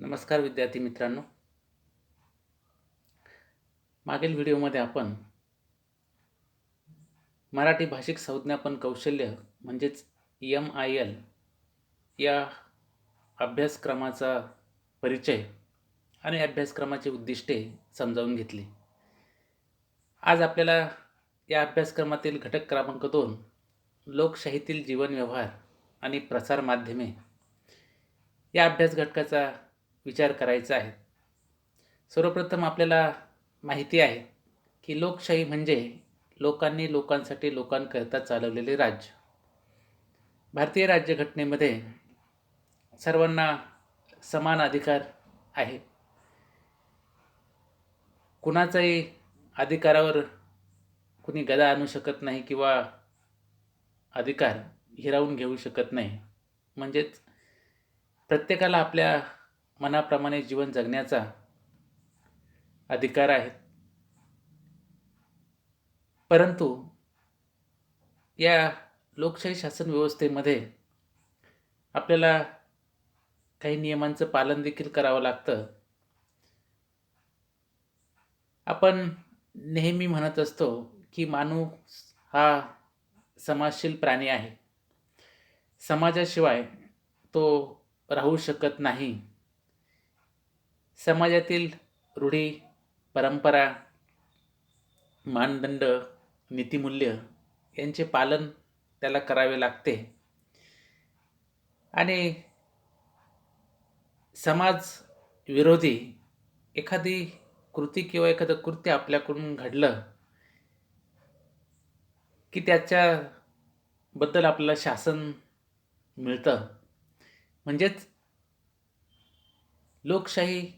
नमस्कार विद्यार्थी मित्रांनो. मागील व्हिडिओमध्ये आपण मराठी भाषिक संज्ञापन कौशल्य म्हणजेच MIL या अभ्यासक्रमाचा परिचय आणि अभ्यासक्रमाची उद्दिष्टे समजावून घेतली. आज आपल्याला या अभ्यासक्रमातील घटक क्रमांक 2 लोकशाहीतील जीवन व्यवहार आणि प्रसार माध्यमे या अभ्यास घटकाचा विचार करायचा आहे. सर्वप्रथम आपल्याला माहिती आहे की लोकशाही म्हणजे लोकांनी लोकांसाठी लोकांकरता चालवलेले राज्य. भारतीय राज्यघटनेमध्ये सर्वांना समान अधिकार आहे. कुणाचाही अधिकारावर कुणी गदा आणू शकत नाही किंवा अधिकार हिरावून घेऊ शकत नाही. म्हणजेच प्रत्येकाला आपल्या मनाप्रमाणे जीवन जगण्याचा अधिकार आहे. परंतु या लोकशाही शासन व्यवस्थेमध्ये आपल्याला काही नियमांचं पालन देखील करावं लागतं. आपण नेहमी म्हणत असतो की माणूस हा समाजशील प्राणी आहे. समाजाशिवाय तो राहू शकत नाही. समाजातील रूढी, परंपरा, मानदंड, नीतिमूल्य यांचे पालन त्याला करावे लागते आणि समाज विरोधी एखादी कृती किंवा एखादं कृत्य आपल्याकडून घडलं की त्याच्याबद्दल आपल्याला शासन मिळतं. म्हणजेच लोकशाही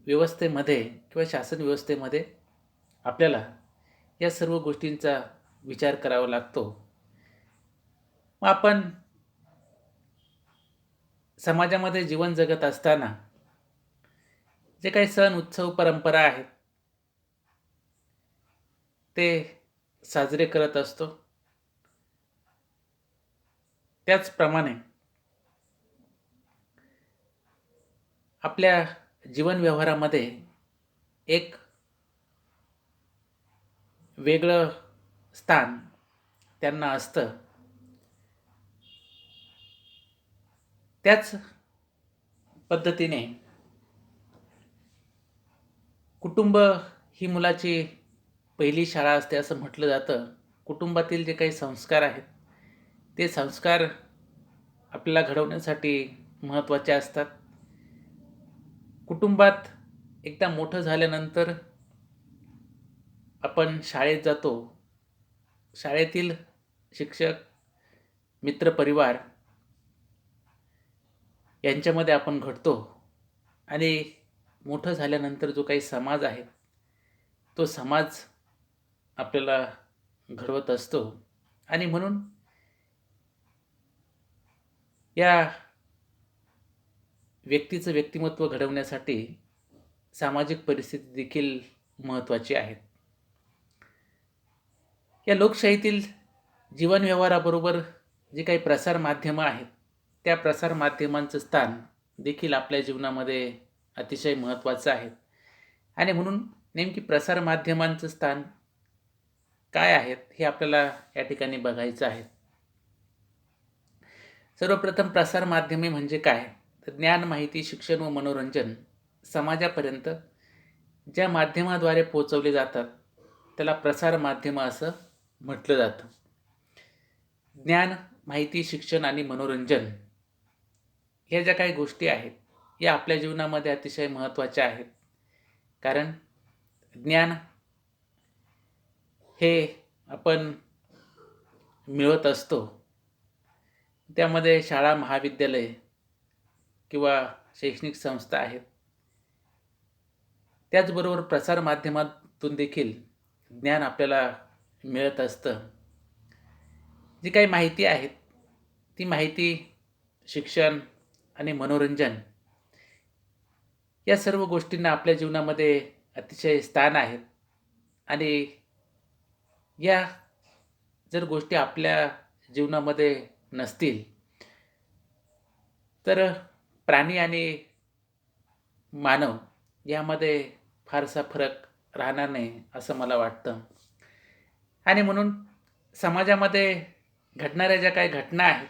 व्यवस्थेमध्ये किंवा शासन व्यवस्थेमध्ये आपल्याला या सर्व गोष्टींचा विचार करावा लागतो. मग आपण समाजामध्ये जीवन जगत असताना जे काही सण, उत्सव, परंपरा आहेत ते साजरे करत असतो. त्याचप्रमाणे आपल्या जीवन व्यवहारामध्ये एक वेगळं स्थान त्यांना असतं. त्याच पद्धतीने कुटुंब ही मुलाची पहिली शाळा असते असं म्हटलं जातं. कुटुंबातील जे काही संस्कार आहेत ते संस्कार आपल्याला घडवण्यासाठी महत्त्वाचे असतात. कुटुंबात एकदा मोठं झाल्यानंतर आपण शाळेत जातो. शाळेतील शिक्षक, मित्रपरिवार यांच्यामध्ये आपण घडतो आणि मोठं झाल्यानंतर जो काही समाज आहे तो समाज आपल्याला घडवत असतो. आणि म्हणून या व्यक्तीचं व्यक्तिमत्व घडवण्यासाठी सामाजिक परिस्थिती देखील महत्त्वाची आहे. या लोकशाहीतील जीवन व्यवहाराबरोबर जे काही प्रसार माध्यमं आहेत त्या प्रसार माध्यमांचं स्थान देखील आपल्या जीवनामध्ये अतिशय महत्त्वाचं आहे. आणि म्हणून नेमकी प्रसार माध्यमांचं स्थान काय आहेत हे आपल्याला या ठिकाणी बघायचं आहे. सर्वप्रथम प्रसार माध्यमे म्हणजे काय? तर ज्ञान, माहिती, शिक्षण व मनोरंजन समाजापर्यंत ज्या माध्यमाद्वारे पोहोचवले जातात त्याला प्रसार माध्यमं असं म्हटलं जातं. ज्ञान, माहिती, शिक्षण आणि मनोरंजन ह्या ज्या काही गोष्टी आहेत या आपल्या जीवनामध्ये अतिशय महत्त्वाच्या आहेत. कारण ज्ञान हे आपण मिळवत असतो. त्यामध्ये शाळा, महाविद्यालय किंवा शैक्षणिक संस्था आहेत. त्याचबरोबर प्रसार माध्यमातून देखील ज्ञान आपल्याला मिळत असतं. जी काही माहिती आहेत ती माहिती, शिक्षण आणि मनोरंजन या सर्व गोष्टींना आपल्या जीवनामध्ये अतिशय स्थान आहे. आणि या जर गोष्टी आपल्या जीवनामध्ये नसतील तर प्राणी आणि मानव यामध्ये फारसा फरक राहणार नाही असं मला वाटतं. आणि म्हणून समाजामध्ये घडणाऱ्या ज्या काही घटना आहेत,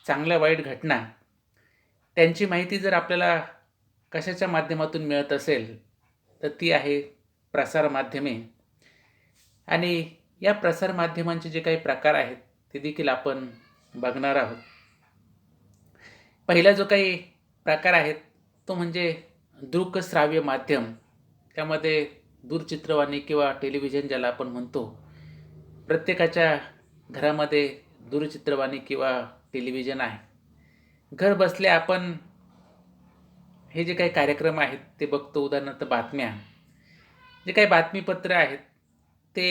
चांगल्या वाईट घटना, त्यांची माहिती जर आपल्याला कशाच्या माध्यमातून मिळत असेल, तर ती आहे प्रसारमाध्यमे. आणि या प्रसारमाध्यमांचे जे काही प्रकार आहेत, ते देखील आपण बघणार आहोत. पहिला जो काही प्रकार आहे, तो म्हणजे दृकश्राव्य माध्यम. त्यामध्ये दूरचित्रवाणी किंवा टेलिव्हिजन ज्याला आपण म्हणतो. प्रत्येकाच्या घरामध्ये दूरचित्रवाणी किंवा टेलिव्हिजन आहे. घर बसल्या आपण हे जे काही कार्यक्रम आहेत ते बघतो. उदाहरणार्थ बातम्या. जे काही बातमीपत्र आहेत ते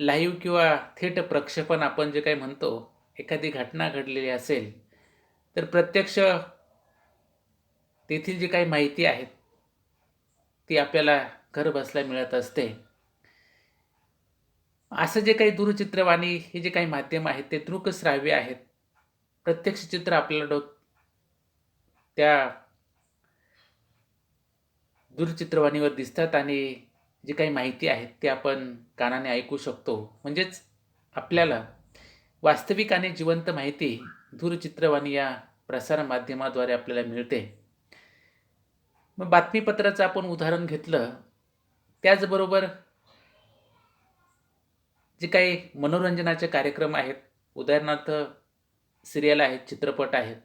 लाईव्ह किंवा थेट प्रक्षेपण आपण जे काही म्हणतो. एखादी घटना घडलेली असेल तर प्रत्यक्ष तेथील जी काही माहिती आहे ती आपल्याला घर बसल्या मिळत असते. असं जे काही दूरचित्रवाणी हे जे काही माध्यम आहेत ते दृकश्राव्य आहेत. प्रत्यक्ष चित्र आपल्याला त्या दूरचित्रवाणीवर दिसतात आणि जी काही माहिती आहे ते आपण कानाने ऐकू शकतो. म्हणजेच आपल्याला वास्तविक आणि जिवंत माहिती दूरचित्रवाणी या प्रसार माध्यमाद्वारे आपल्याला मिळते. मग बातमीपत्राचं आपण उदाहरण घेतलं. त्याचबरोबर जे काही मनोरंजनाचे कार्यक्रम आहेत, उदाहरणार्थ सिरियल आहेत, चित्रपट आहेत.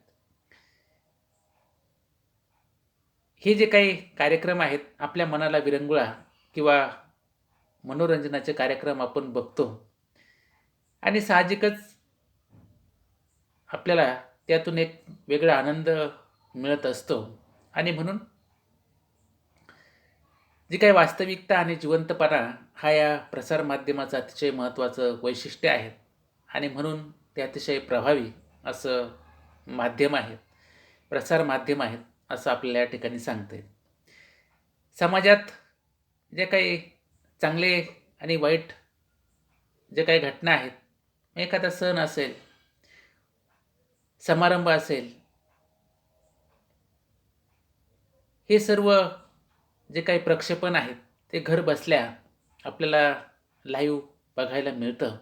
हे जे काही कार्यक्रम आहेत आपल्या मनाला विरंगुळा किंवा मनोरंजनाचे कार्यक्रम आपण बघतो आणि साहजिकच आपल्याला त्यातून एक वेगळा आनंद मिळत असतो. आणि म्हणून जी काही वास्तविकता आणि जिवंतपणा हा या प्रसार माध्यमाचं अतिशय महत्त्वाचं वैशिष्ट्य आहे. आणि म्हणून ते अतिशय प्रभावी असं माध्यम आहे, प्रसार माध्यम आहेत असं आपल्याला या ठिकाणी सांगता येईल. समाजात जे काही चांगले आणि वाईट जे काही घटना आहेत, एखादा सण असेल, समारंभ असेल, हे सर्व जे काही प्रक्षेपण आहेत ते घर बसल्या आपल्याला लाईव्ह बघायला मिळतं.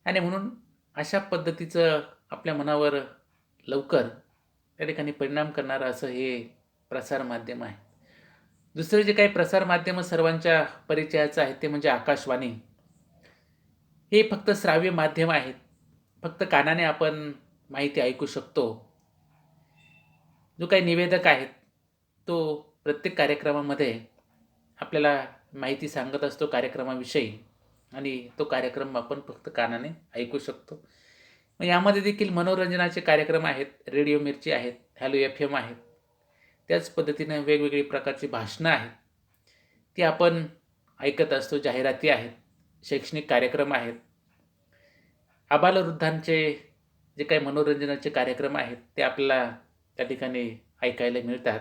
आणि म्हणून अशा पद्धतीचं आपल्या मनावर लवकर त्या ठिकाणी परिणाम करणारं असं हे प्रसार माध्यम आहे. दुसरं जे काही प्रसार माध्यम सर्वांच्या परिचयाचं आहे ते म्हणजे आकाशवाणी. हे फक्त श्राव्य माध्यम आहेत. फक्त कानाने आपण माहिती ऐकू शकतो. जो काही निवेदक आहेत तो प्रत्येक कार्यक्रमामध्ये आपल्याला माहिती सांगत असतो कार्यक्रमाविषयी आणि तो कार्यक्रम आपण फक्त कानाने ऐकू शकतो. मग यामध्ये देखील मनोरंजनाचे कार्यक्रम आहेत. रेडिओ मिर्ची आहेत, हॅलो FM आहेत. त्याच पद्धतीने वेगवेगळी प्रकारची भाषणं आहेत ती आपण ऐकत असतो. जाहिराती आहेत, शैक्षणिक कार्यक्रम आहेत, आबालवृद्धांचे जे काही मनोरंजनाचे कार्यक्रम आहेत ते आपल्याला त्या ठिकाणी ऐकायला मिळतात.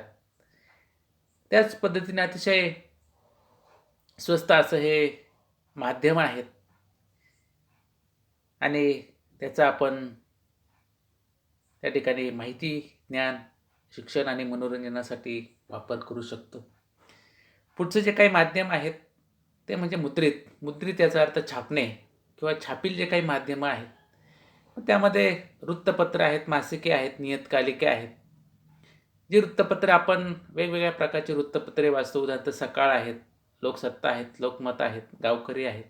त्याच पद्धतीने अतिशय स्वस्त असं हे माध्यम आहेत आणि त्याचा आपण त्या ठिकाणी माहिती, ज्ञान, शिक्षण आणि मनोरंजनासाठी वापर करू शकतो. पुढचं जे काही माध्यम आहेत ते म्हणजे मुद्रित. मुद्रित याचा अर्थ छापणे किंवा छापील जे काही माध्यमं आहेत, त्यामध्ये वृत्तपत्र आहेत, मासिके आहेत, नियतकालिके आहेत. जी वृत्तपत्र आपण वेगवेगळ्या प्रकारची वृत्तपत्रे वाचतो. उदाहरणार्थ सकाळ आहेत, लोकसत्ता आहेत, लोकमत आहेत, गावकरी आहेत.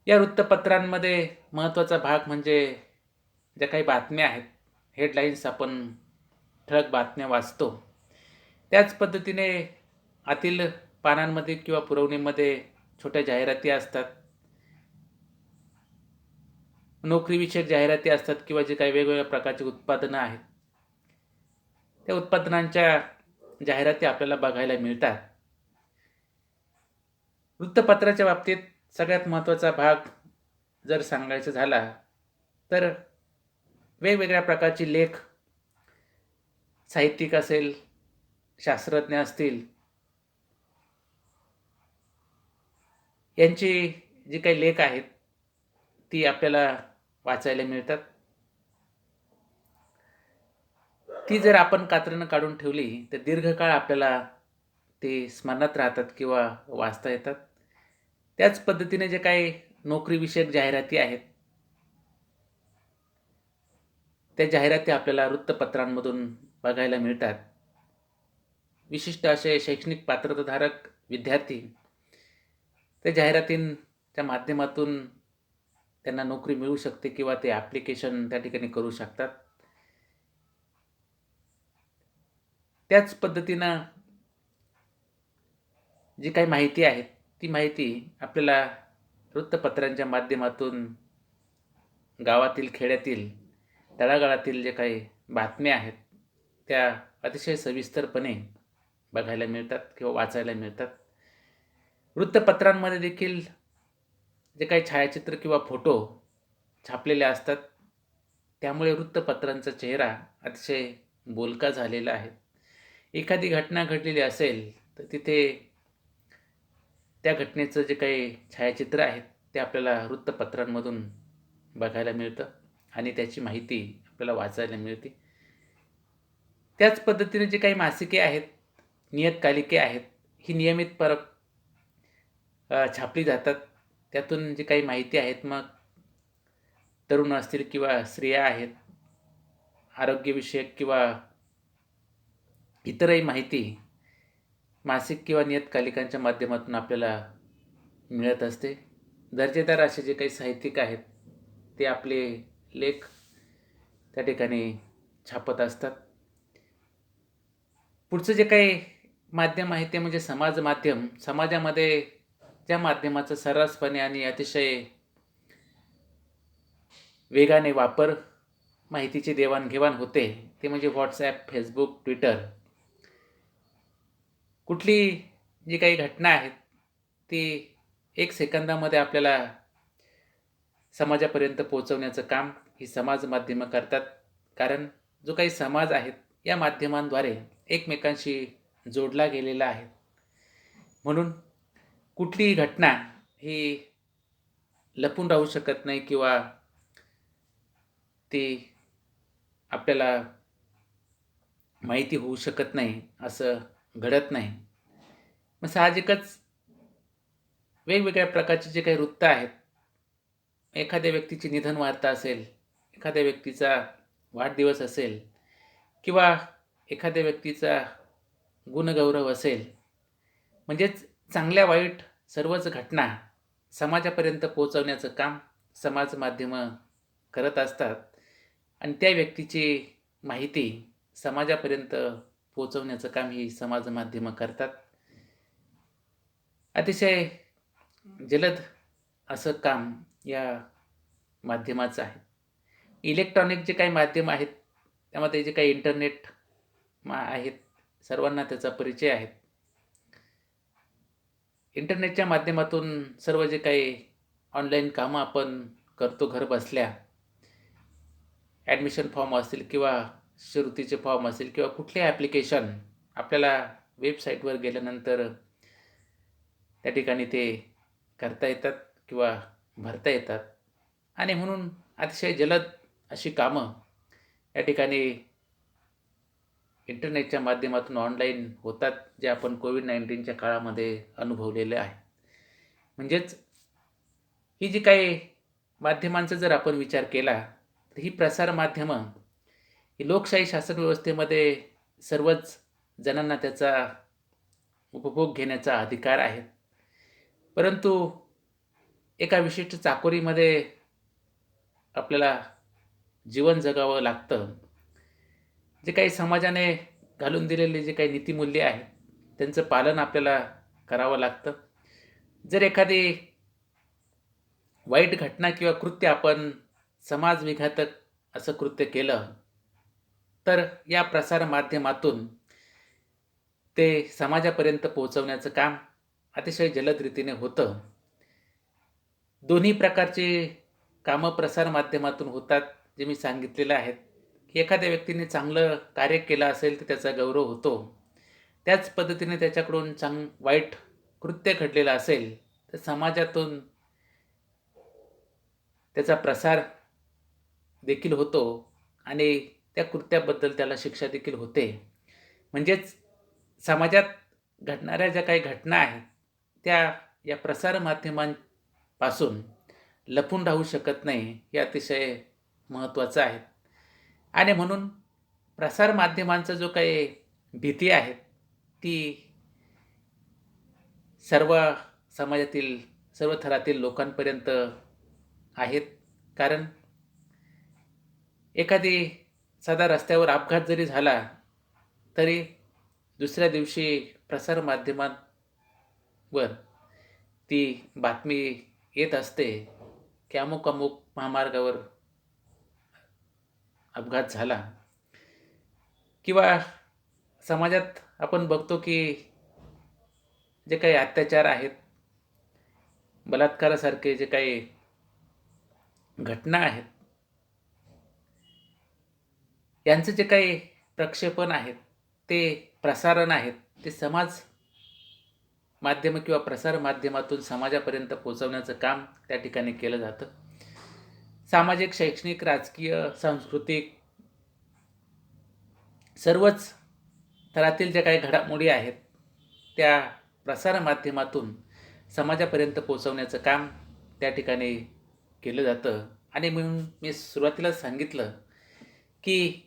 या वृत्तपत्रांमध्ये महत्त्वाचा भाग म्हणजे ज्या काही बातम्या आहेत, हेडलाईन्स आपण ठळक बातम्या वाचतो. त्याच पद्धतीने आतील पानांमध्ये किंवा पुरवणीमध्ये छोट्या जाहिराती असतात. नोकरीविषयक जाहिराती असतात किंवा जे काही वेगवेगळ्या प्रकारची उत्पादनं आहेत, त्या उत्पादनांच्या जाहिराती आपल्याला बघायला मिळतात. वृत्तपत्राच्या बाबतीत सगळ्यात महत्त्वाचा भाग जर सांगायचा झाला तर वेगवेगळ्या प्रकारचे लेख, साहित्यिक असेल, शास्त्रज्ञ असतील, यांची जी काही लेख आहेत ती आपल्याला वाचायला मिळतात. ती जर आपण कात्रणं काढून ठेवली तर दीर्घकाळ आपल्याला ते स्मरणात राहतात किंवा वाचता येतात. त्याच पद्धतीने जे काही नोकरीविषयक जाहिराती आहेत, त्या जाहिराती आपल्याला वृत्तपत्रांमधून बघायला मिळतात. विशिष्ट असे शैक्षणिक पात्रताधारक विद्यार्थी त्या जाहिरातींच्या माध्यमातून त्यांना नोकरी मिळू शकते किंवा ते ॲप्लिकेशन त्या ठिकाणी करू शकतात. त्याच पद्धतीनं जी काही माहिती आहे, ती माहिती आपल्याला वृत्तपत्रांच्या माध्यमातून गावातील, खेड्यातील, तळागाळातील जे काही बातम्या आहेत, त्या अतिशय सविस्तरपणे बघायला मिळतात किंवा वाचायला मिळतात. वृत्तपत्रांमध्ये देखील जे काही छायाचित्र किंवा फोटो छापलेले असतात, त्यामुळे वृत्तपत्रांचा चेहरा अतिशय बोलका झालेला आहे. एखादी घटना घडलेली असेल, तर तिथे त्या घटनेचं जे काही छायाचित्र आहेत, ते आपल्याला वृत्तपत्रांमधून बघायला मिळतं आणि त्याची माहिती आपल्याला वाचायला मिळते. त्याच पद्धतीने जे काही मासिके आहेत, नियतकालिके आहेत, ही नियमित छापली जातात. त्यातून जी काही माहिती आहेत, मग तरुण असतील किंवा स्त्रिया आहेत, आरोग्यविषयक किंवा इतरही माहिती मासिक किंवा नियतकालिकांच्या माध्यमातून आपल्याला मिळत असते. दर्जेदार असे जे काही साहित्यिक आहेत, ते आपले लेख त्या ठिकाणी छापत असतात. पुढचं जे काही माध्यम आहे ते म्हणजे समाज माध्यम. समाजामध्ये ज्या माध्यमाचा सर्रासपणे आणि अतिशय वेगाने वापर, माहितीची देवाणघेवाण होते, ते म्हणजे WhatsApp, Facebook, Twitter. कुठली जी काही घटना आहेत, ती 1 सेकंदामध्ये आपल्याला समाजापर्यंत पोहोचवण्याचं काम ही समाज माध्यमं करतात. कारण जो काही समाज आहे, या माध्यमांद्वारे एकमेकांशी जोडला गेलेला आहे. म्हणून कुठलीही घटना ही लपून राहू शकत नाही किंवा ती आपल्याला माहिती होऊ शकत नाही, असं घडत नाही. मग साहजिकच वेगवेगळ्या प्रकारचे जे काही वृत्त आहेत, एखाद्या व्यक्तीची निधन वार्ता असेल, एखाद्या व्यक्तीचा वाढदिवस असेल किंवा एखाद्या व्यक्तीचा गुणगौरव असेल, म्हणजेच चांगल्या वाईट सर्वच घटना समाजापर्यंत पोहोचवण्याचं काम समाज माध्यमं करत असतात आणि त्या व्यक्तीची माहिती समाजापर्यंत पोहोचवण्याचं काम ही समाज माध्यमं करतात. अतिशय जलद असं काम या माध्यमाचं आहे. इलेक्ट्रॉनिक जे काही माध्यम आहेत, त्यामध्ये जे काही इंटरनेट आहेत, सर्वांना त्याचा परिचय आहे. इंटरनेटच्या माध्यमातून सर्व जे काही ऑनलाईन कामं आपण करतो घर बसल्या, ॲडमिशन फॉर्म असतील किंवा शिष्यवृत्तीचे फॉर्म असेल किंवा कुठले ॲप्लिकेशन आपल्याला वेबसाईटवर गेल्यानंतर त्या ठिकाणी ते करता येतात किंवा भरता येतात आणि म्हणून अतिशय जलद अशी कामं या ठिकाणी इंटरनेटच्या माध्यमातून ऑनलाईन होतात, जे आपण कोविड-19च्या काळामध्ये अनुभवलेले आहे. म्हणजेच ही जी काही माध्यमांचा जर आपण विचार केला, तर ही प्रसार माध्यमं ही लोकशाही शासन व्यवस्थेमध्ये सर्वच जणांना त्याचा उपभोग घेण्याचा अधिकार आहे. परंतु एका विशिष्ट चाकोरीमध्ये आपल्याला जीवन जगावं लागतं. जे काही समाजाने घालून दिलेले जे काही नीतिमूल्य आहेत, त्यांचं पालन आपल्याला करावं लागतं. जर एखादी वाईट घटना किंवा कृत्य आपण समाजविघातक असं कृत्य केलं, तर या प्रसार माध्यमातून ते समाजापर्यंत पोहोचवण्याचं काम अतिशय जलद रीतीने होतं. दोन्ही प्रकारची कामं प्रसार माध्यमातून होतात, जे मी सांगितलेलं आहेत, की एखाद्या व्यक्तीने चांगलं कार्य केलं असेल तर त्याचा गौरव होतो. त्याच पद्धतीने त्याच्याकडून वाईट कृत्य घडलेलं असेल तर समाजातून त्याचा प्रसार देखील होतो आणि त्या कृत्याबद्दल त्याला शिक्षा देखील होते. म्हणजेच समाजात घडणाऱ्या ज्या काही घटना आहेत त्या या प्रसारमाध्यमांपासून लपून राहू शकत नाही, हे अतिशय महत्त्वाचं आहे. आणि म्हणून प्रसारमाध्यमांचा जो काही भीती आहे ती सर्व समाजातील सर्व थरातील लोकांपर्यंत आहेत. कारण एखादी साधा रस्त्यावर अपघात जरी झाला तरी दुसऱ्या दिवशी प्रसारमाध्यमांवर ती बातमी येत असते की अमुक अमुक महामार्गावर अपघात झाला. किंवा समाजात आपण बघतो की जे काही अत्याचार आहेत, बलात्कारासारखे जे काही घटना आहेत, यांचं जे काही प्रक्षेपण आहेत, ते प्रसारण आहेत, ते समाज माध्यम किंवा प्रसार माध्यमातून समाजापर्यंत पोहोचवण्याचं काम त्या ठिकाणी केलं जातं. सामाजिक, शैक्षणिक, राजकीय, सांस्कृतिक सर्वच थरातील ज्या काही घडामोडी आहेत त्या प्रसारमाध्यमातून समाजापर्यंत पोहोचवण्याचं काम त्या ठिकाणी केलं जातं. आणि म्हणून मी सुरुवातीलाच सांगितलं की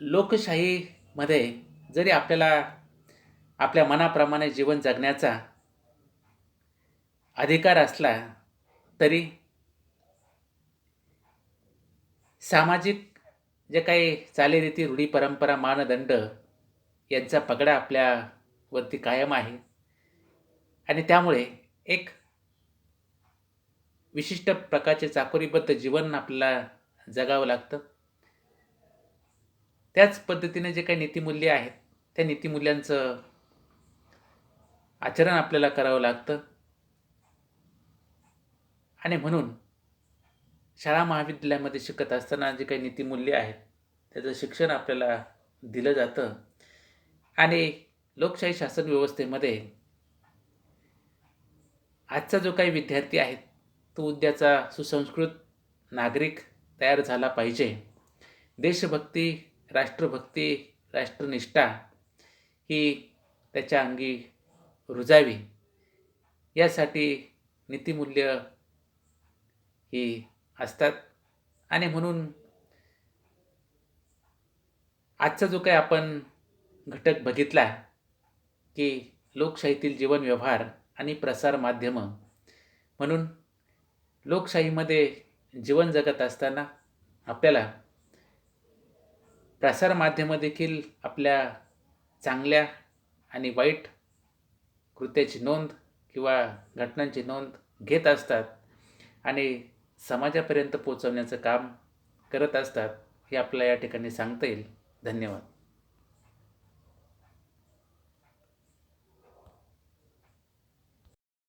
लोकशाहीमध्ये जरी आपल्याला आपल्या मनाप्रमाणे जीवन जगण्याचा अधिकार असला तरी सामाजिक जे काही चालीरीती, रूढी, परंपरा, मानदंड यांचा पगडा आपल्यावरती कायम आहे. आणि त्यामुळे एक विशिष्ट प्रकारचे चाकोरीबद्ध जीवन आपल्याला जगावं लागतं. त्याच पद्धतीने जे काही नीतिमूल्य आहेत त्या नीतिमूल्यांचं आचरण आपल्याला करावं लागतं. आणि म्हणून शाळा महाविद्यालयामध्ये शिकत असताना जे काही नीतिमूल्य आहेत त्याचं शिक्षण आपल्याला दिलं जातं. आणि लोकशाही शासन व्यवस्थेमध्ये आजचा जो काही विद्यार्थी आहे तो उद्याचा सुसंस्कृत नागरिक तयार झाला पाहिजे. देशभक्ती, राष्ट्रभक्ती, राष्ट्रनिष्ठा ही त्याच्या अंगी रुजावी यासाठी नीतिमूल्य ही असतात. आणि म्हणून आजचा जो काही आपण घटक बघितला की लोकशाहीतील जीवन व्यवहार आणि प्रसार माध्यमं, म्हणून लोकशाहीमध्ये जीवन जगत असताना आपल्याला प्रसारमाध्यमं देखील आपल्या चांगल्या आणि वाईट कृत्याची नोंद किंवा घटनांची नोंद घेत असतात आणि समाजापर्यंत पोहोचवण्याचं काम करत असतात, हे आपल्याला या ठिकाणी सांगता येईल. धन्यवाद.